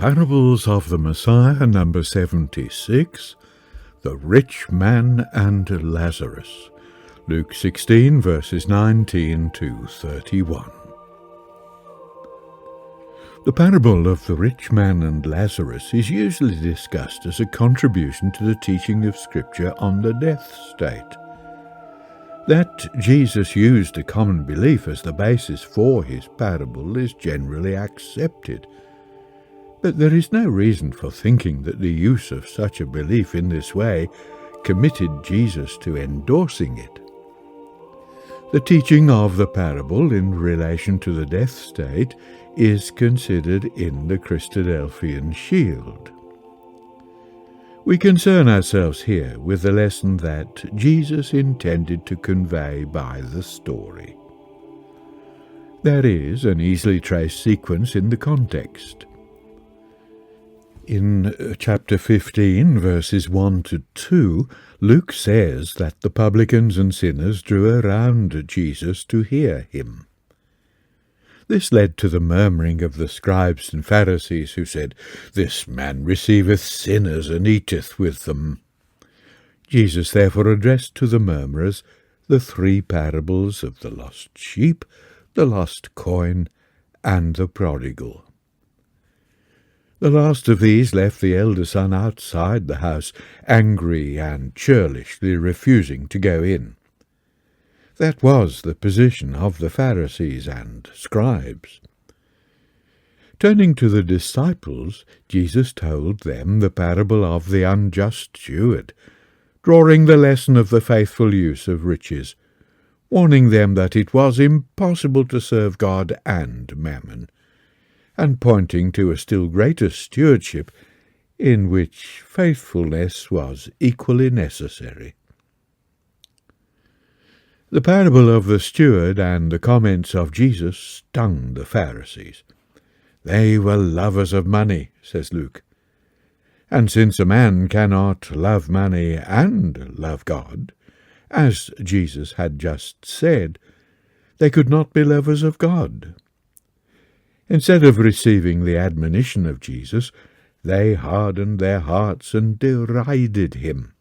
Parables of the Messiah, number 76, the Rich Man and Lazarus, Luke 16, verses 19 to 31. The parable of the rich man and Lazarus is usually discussed as a contribution to the teaching of Scripture on the death state. That Jesus used a common belief as the basis for his parable is generally accepted, but there is no reason for thinking that the use of such a belief in this way committed Jesus to endorsing it. The teaching of the parable in relation to the death state is considered in the Christadelphian shield. We concern ourselves here with the lesson that Jesus intended to convey by the story. There is an easily traced sequence in the context. In chapter 15, verses 1 to 2, Luke says that the publicans and sinners drew around Jesus to hear him. This led to the murmuring of the scribes and Pharisees, who said, "This man receiveth sinners and eateth with them." Jesus therefore addressed to the murmurers the three parables of the lost sheep, the lost coin, and the prodigal. The last of these left the elder son outside the house, angry and churlishly refusing to go in. That was the position of the Pharisees and scribes. Turning to the disciples, Jesus told them the parable of the unjust steward, drawing the lesson of the faithful use of riches, warning them that it was impossible to serve God and mammon, and pointing to a still greater stewardship in which faithfulness was equally necessary. The parable of the steward and the comments of Jesus stung the Pharisees. "They were lovers of money," says Luke. And since a man cannot love money and love God, as Jesus had just said, they could not be lovers of God. Instead of receiving the admonition of Jesus, they hardened their hearts and derided him.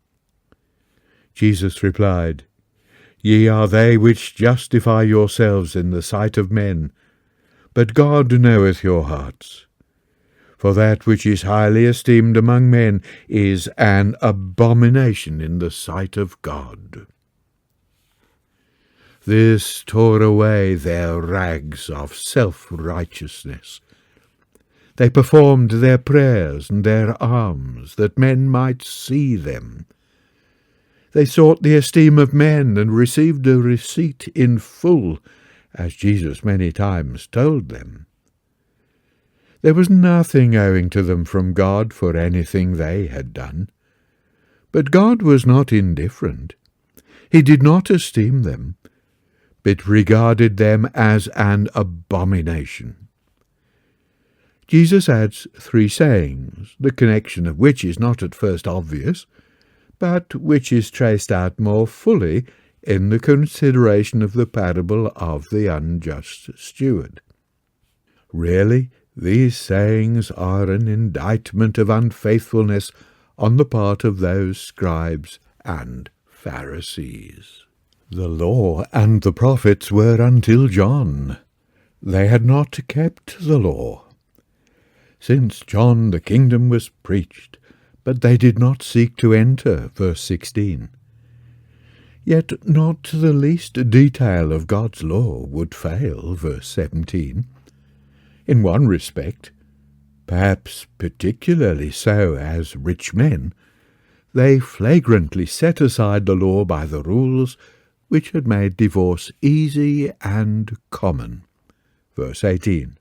Jesus replied, "Ye are they which justify yourselves in the sight of men, but God knoweth your hearts. For that which is highly esteemed among men is an abomination in the sight of God." This tore away their rags of self-righteousness. They performed their prayers and their alms, that men might see them. They sought the esteem of men and received a receipt in full, as Jesus many times told them. There was nothing owing to them from God for anything they had done. But God was not indifferent. He did not esteem them, but regarded them as an abomination. Jesus adds three sayings, the connection of which is not at first obvious, but which is traced out more fully in the consideration of the parable of the unjust steward. Really, these sayings are an indictment of unfaithfulness on the part of those scribes and Pharisees. The law and the prophets were until John. They had not kept the law. Since John the kingdom was preached, but they did not seek to enter, verse 16. Yet not the least detail of God's law would fail, verse 17. In one respect, perhaps particularly so as rich men, they flagrantly set aside the law by the rules which had made divorce easy and common, verse 18.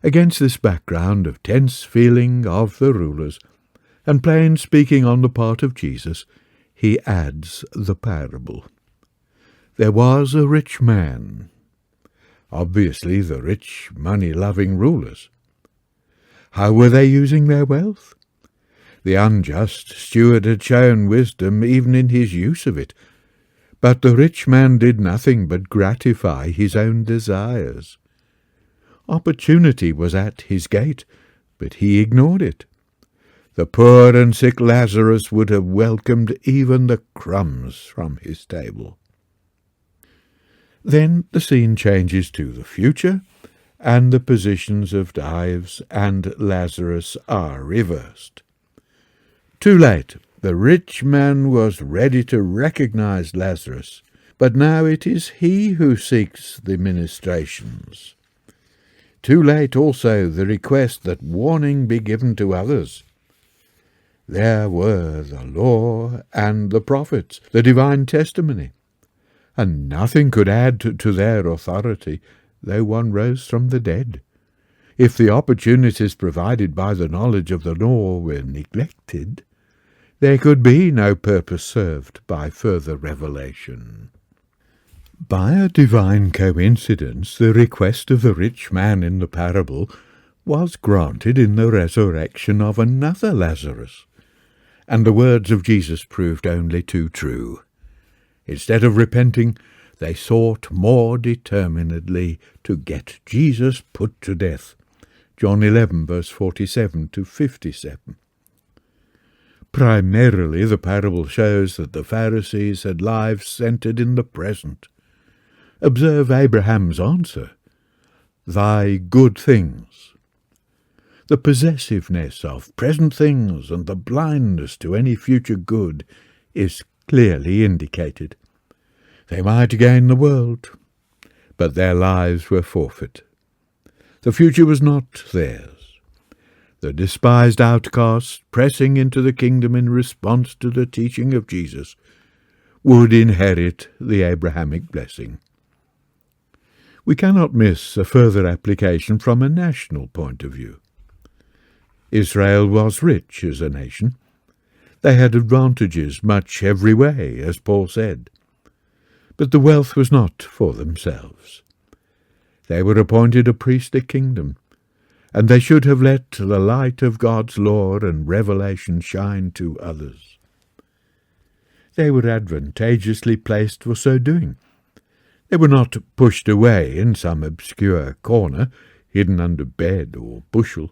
Against this background of tense feeling of the rulers, and plain speaking on the part of Jesus, he adds the parable. There was a rich man, obviously the rich, money-loving rulers. How were they using their wealth? The unjust steward had shown wisdom even in his use of it, but the rich man did nothing but gratify his own desires. Opportunity was at his gate, But he ignored it. The poor and sick Lazarus would have welcomed even the crumbs from his table. Then the scene changes to the future, and the positions of Dives and Lazarus are reversed. Too late, the rich man was ready to recognize Lazarus, but now it is he who seeks the ministrations. Too late also the request that warning be given to others. There were the law and the prophets, the divine testimony, and nothing could add to their authority, though one rose from the dead. If the opportunities provided by the knowledge of the law were neglected, there could be no purpose served by further revelation. By a divine coincidence, the request of the rich man in the parable was granted in the resurrection of another Lazarus, and the words of Jesus proved only too true. Instead of repenting, they sought more determinedly to get Jesus put to death. John 11, verse 47 to 57. Primarily, the parable shows that the Pharisees had lives centered in the present. Observe Abraham's answer, "Thy good things." The possessiveness of present things and the blindness to any future good is clearly indicated. They might gain the world, but their lives were forfeit. The future was not theirs. The despised outcasts, pressing into the kingdom in response to the teaching of Jesus, would inherit the Abrahamic blessing. We cannot miss a further application from a national point of view. Israel was rich as a nation. They had advantages much every way, as Paul said. But the wealth was not for themselves. They were appointed a priestly kingdom, and they should have let the light of God's law and revelation shine to others. They were advantageously placed for so doing. They were not pushed away in some obscure corner, hidden under bed or bushel,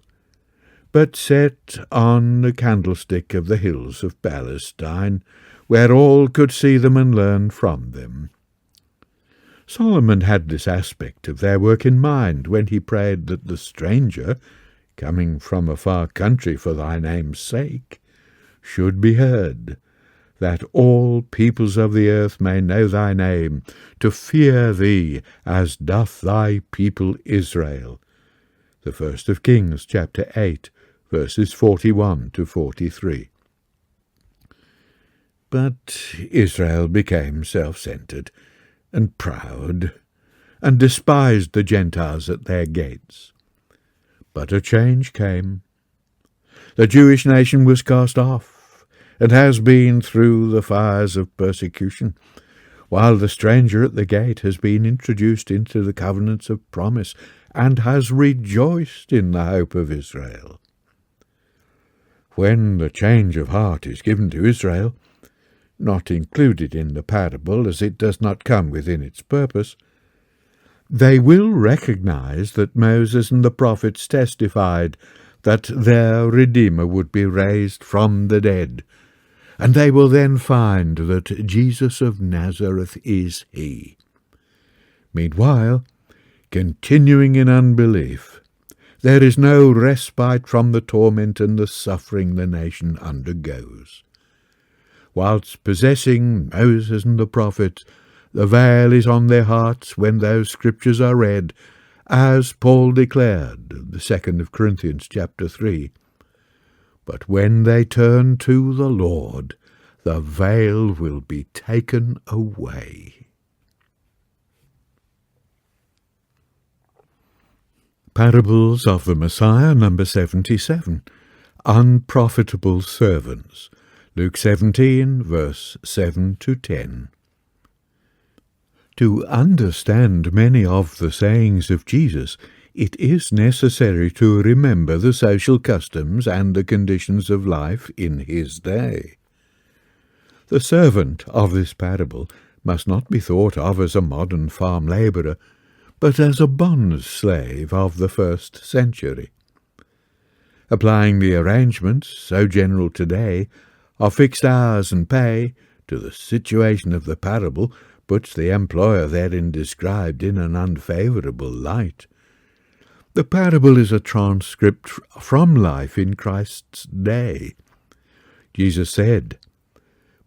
but set on the candlestick of the hills of Palestine, where all could see them and learn from them. Solomon had this aspect of their work in mind when he prayed that the stranger, coming from a far country for thy name's sake, should be heard, that all peoples of the earth may know thy name, to fear thee as doth thy people Israel. The First of Kings, chapter 8, verses 41 to 43. But Israel became self-centered and proud, and despised the Gentiles at their gates. But a change came. The Jewish nation was cast off, and has been through the fires of persecution, while the stranger at the gate has been introduced into the covenants of promise, and has rejoiced in the hope of Israel. When the change of heart is given to Israel, not included in the parable as it does not come within its purpose, they will recognize that Moses and the prophets testified that their Redeemer would be raised from the dead, and they will then find that Jesus of Nazareth is he. Meanwhile, continuing in unbelief, there is no respite from the torment and the suffering the nation undergoes. Whilst possessing Moses and the prophets, the veil is on their hearts when those scriptures are read, as Paul declared, the 2nd of Corinthians chapter 3. But when they turn to the Lord, the veil will be taken away. Parables of the Messiah, number 77. Unprofitable servants. Luke 17, verse 7 to 10. To understand many of the sayings of Jesus, it is necessary to remember the social customs and the conditions of life in his day. The servant of this parable must not be thought of as a modern farm labourer, but as a bond slave of the 1st century. applying the arrangements, so general today, of fixed hours and pay to the situation of the parable puts the employer therein described in an unfavourable light. The parable is a transcript from life in Christ's day. Jesus said,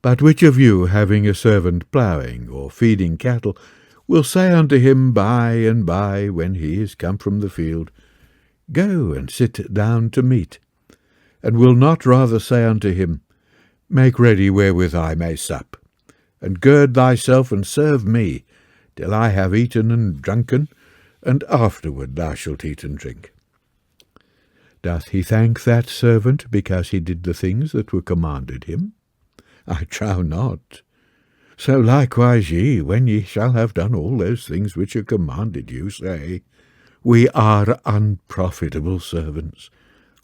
"But which of you, having a servant ploughing or feeding cattle, will say unto him by and by, when he is come from the field, Go and sit down to meat, and will not rather say unto him, Make ready wherewith I may sup, and gird thyself and serve me, till I have eaten and drunken, and afterward thou shalt eat and drink? Doth he thank that servant because he did the things that were commanded him? I trow not. So likewise ye, when ye shall have done all those things which are commanded you, say, We are unprofitable servants.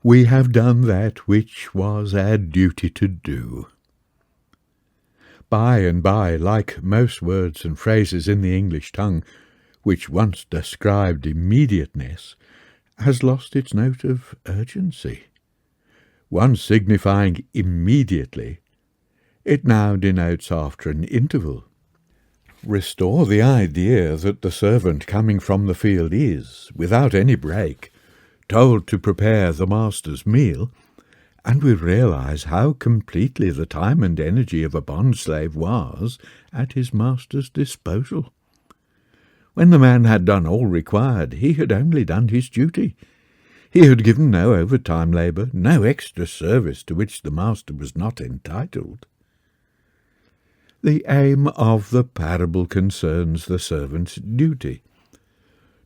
We have done that which was our duty to do." By and by, like most words and phrases in the English tongue, which once described immediateness, has lost its note of urgency. Once signifying immediately, it now denotes after an interval. Restore the idea that the servant coming from the field is, without any break, told to prepare the master's meal, and we realize how completely the time and energy of a bondslave was at his master's disposal. When the man had done all required, he had only done his duty. He had given no overtime labour, no extra service to which the master was not entitled. The aim of the parable concerns the servant's duty.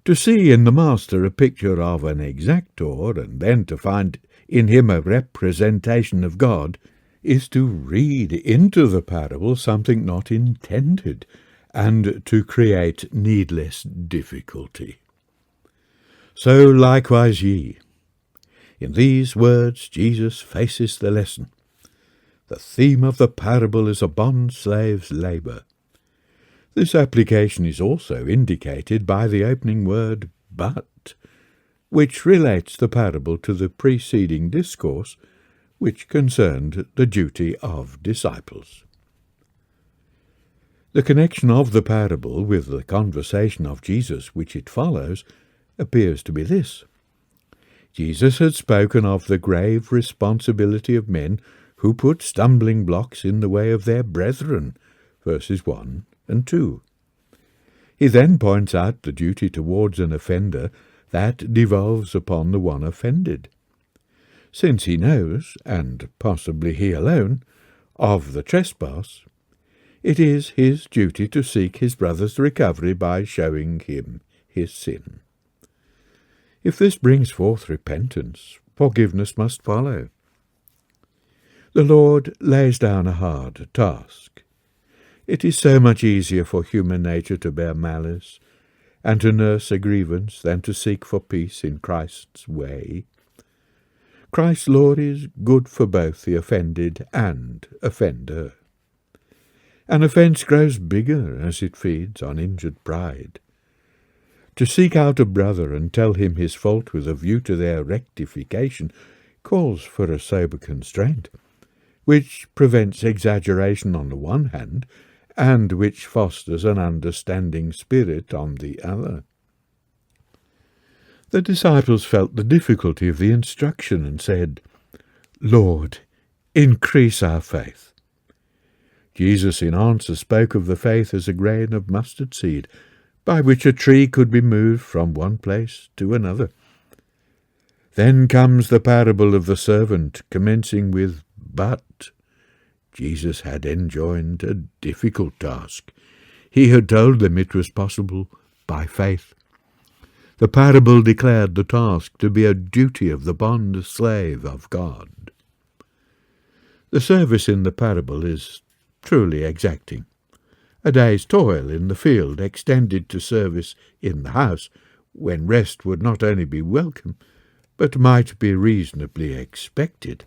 To see in the master a picture of an exactor, and then to find in him a representation of God, is to read into the parable something not intended, and to create needless difficulty. So likewise ye. In these words Jesus faces the lesson. The theme of the parable is a bond-slave's labour. This application is also indicated by the opening word, but, which relates the parable to the preceding discourse, which concerned the duty of disciples. The connection of the parable with the conversation of Jesus which it follows appears to be this. Jesus had spoken of the grave responsibility of men who put stumbling blocks in the way of their brethren, verses 1 and 2. He then points out the duty towards an offender that devolves upon the one offended. Since he knows, and possibly he alone, of the trespass, it is his duty to seek his brother's recovery by showing him his sin. If this brings forth repentance, forgiveness must follow. The Lord lays down a hard task. It is so much easier for human nature to bear malice, and to nurse a grievance than to seek for peace in Christ's way. Christ's law is good for both the offended and offender. An offence grows bigger as it feeds on injured pride. To seek out a brother and tell him his fault with a view to their rectification calls for a sober constraint, which prevents exaggeration on the one hand, and which fosters an understanding spirit on the other. The disciples felt the difficulty of the instruction and said, "Lord, increase our faith." Jesus in answer spoke of the faith as a grain of mustard seed, by which a tree could be moved from one place to another. Then comes the parable of the servant, commencing with, "But." Jesus had enjoined a difficult task. He had told them it was possible by faith. The parable declared the task to be a duty of the bond-slave of God. The service in the parable is truly exacting. A day's toil in the field extended to service in the house, when rest would not only be welcome, but might be reasonably expected.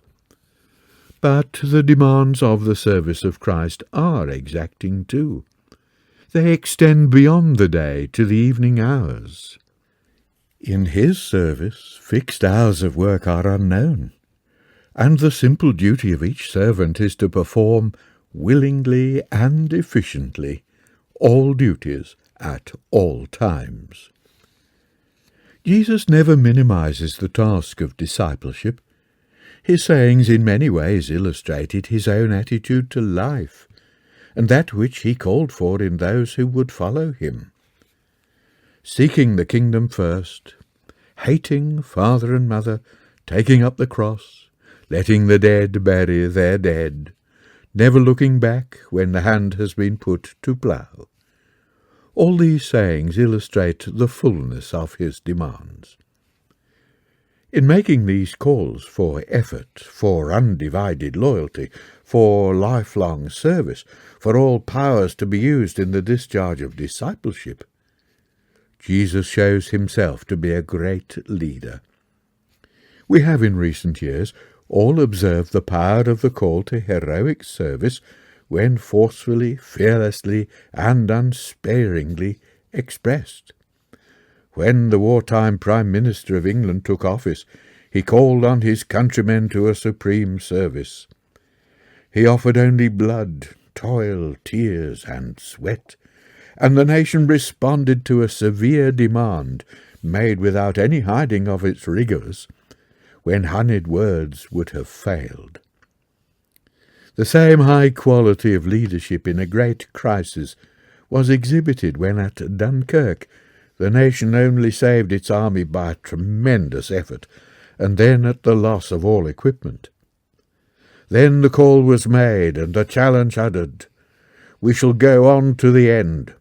But the demands of the service of Christ are exacting too. They extend beyond the day to the evening hours. In his service, fixed hours of work are unknown, and the simple duty of each servant is to perform willingly and efficiently all duties at all times. Jesus never minimizes the task of discipleship. His sayings in many ways illustrated his own attitude to life, and that which he called for in those who would follow him. Seeking the kingdom first, hating father and mother, taking up the cross, letting the dead bury their dead, never looking back when the hand has been put to plough. All these sayings illustrate the fullness of his demands. In making these calls for effort, for undivided loyalty, for lifelong service, for all powers to be used in the discharge of discipleship, Jesus shows himself to be a great leader. We have in recent years all observed the power of the call to heroic service when forcefully, fearlessly, and unsparingly expressed. When the wartime Prime Minister of England took office, he called on his countrymen to a supreme service. He offered only blood, toil, tears, and sweat, and the nation responded to a severe demand made without any hiding of its rigours, when honeyed words would have failed. The same high quality of leadership in a great crisis was exhibited when at Dunkirk the nation only saved its army by a tremendous effort, and then at the loss of all equipment. Then the call was made, and the challenge uttered. We shall go on to the end.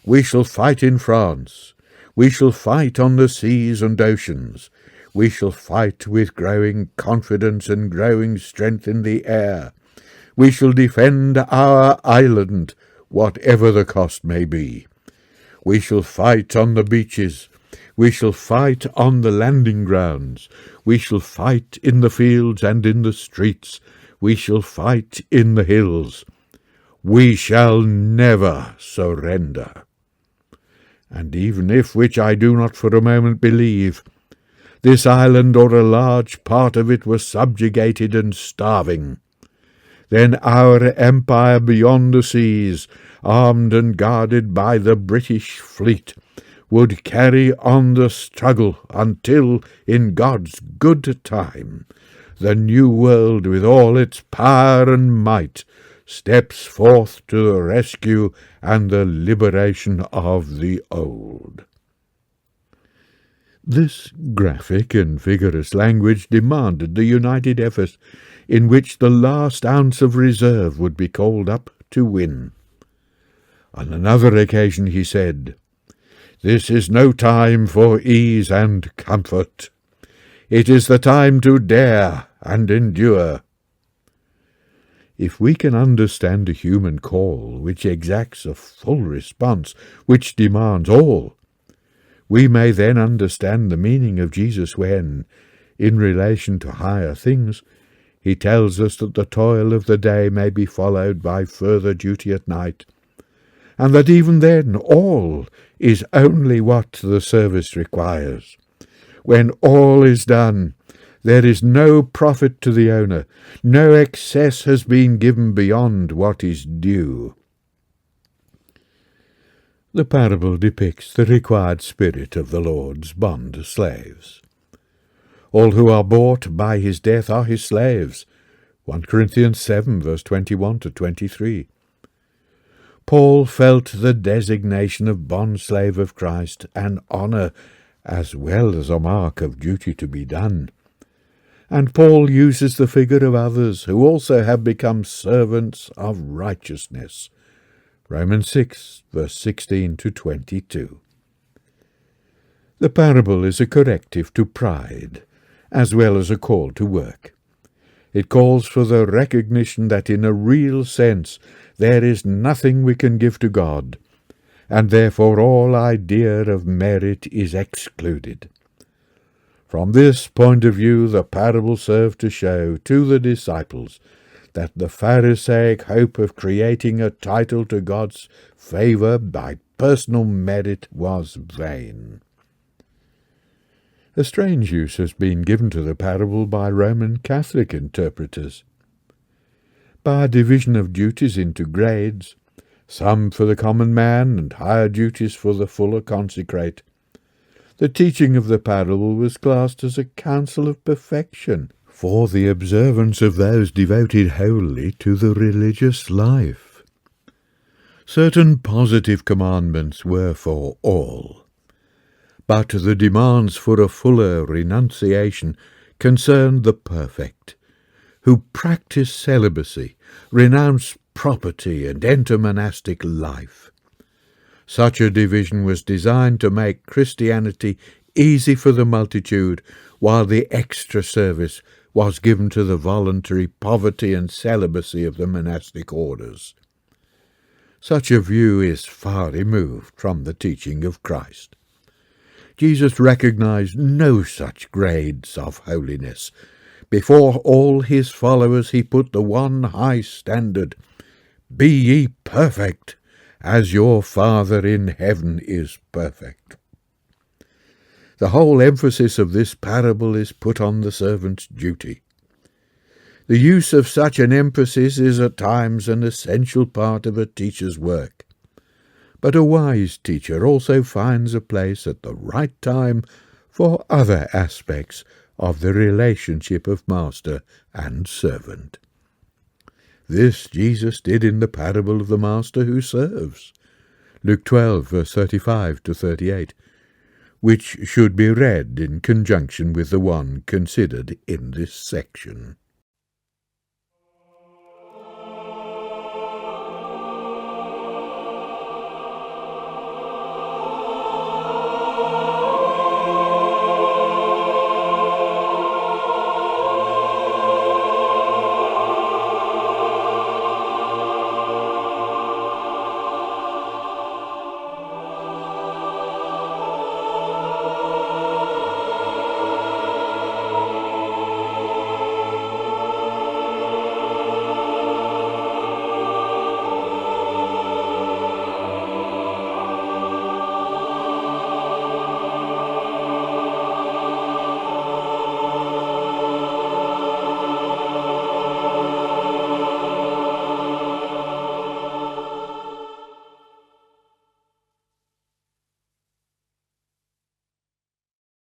We shall fight in France. We shall fight on the seas and oceans. We shall fight with growing confidence and growing strength in the air. We shall defend our island, whatever the cost may be. We shall fight on the beaches. We shall fight on the landing grounds. We shall fight in the fields and in the streets. We shall fight in the hills. We shall never surrender. And even if, which I do not for a moment believe, this island or a large part of it was subjugated and starving, then our empire beyond the seas, armed and guarded by the British fleet, would carry on the struggle until, in God's good time, the new world with all its power and might steps forth to the rescue and the liberation of the old. This graphic and vigorous language demanded the united effort in which the last ounce of reserve would be called up to win. On another occasion he said, "This is no time for ease and comfort. It is the time to dare and endure." If we can understand a human call which exacts a full response, which demands all, we may then understand the meaning of Jesus when, in relation to higher things, he tells us that the toil of the day may be followed by further duty at night, and that even then all is only what the service requires. When all is done, there is no profit to the owner, no excess has been given beyond what is due. The parable depicts the required spirit of the Lord's bond slaves. All who are bought by his death are his slaves. 1 Corinthians 7, verse 21 to 23. Paul felt the designation of bondslave of Christ an honour as well as a mark of duty to be done. And Paul uses the figure of others who also have become servants of righteousness. Romans 6, verse 16 to 22. The parable is a corrective to pride, as well as a call to work. It calls for the recognition that in a real sense there is nothing we can give to God, and therefore all idea of merit is excluded. From this point of view, the parable served to show to the disciples that the Pharisaic hope of creating a title to God's favour by personal merit was vain. A strange use has been given to the parable by Roman Catholic interpreters. By a division of duties into grades, some for the common man and higher duties for the fuller consecrate, the teaching of the parable was classed as a counsel of perfection for the observance of those devoted wholly to the religious life. Certain positive commandments were for all, but the demands for a fuller renunciation concerned the perfect, who practice celibacy, renounce property, and enter monastic life. Such a division was designed to make Christianity easy for the multitude, while the extra service was given to the voluntary poverty and celibacy of the monastic orders. Such a view is far removed from the teaching of Christ. Jesus recognized no such grades of holiness. Before all his followers he put the one high standard: "Be ye perfect, as your Father in heaven is perfect." The whole emphasis of this parable is put on the servant's duty. The use of such an emphasis is at times an essential part of a teacher's work. But a wise teacher also finds a place at the right time for other aspects of the relationship of master and servant. This Jesus did in the parable of the master who serves, Luke 12, verse 35 to 38, which should be read in conjunction with the one considered in this section.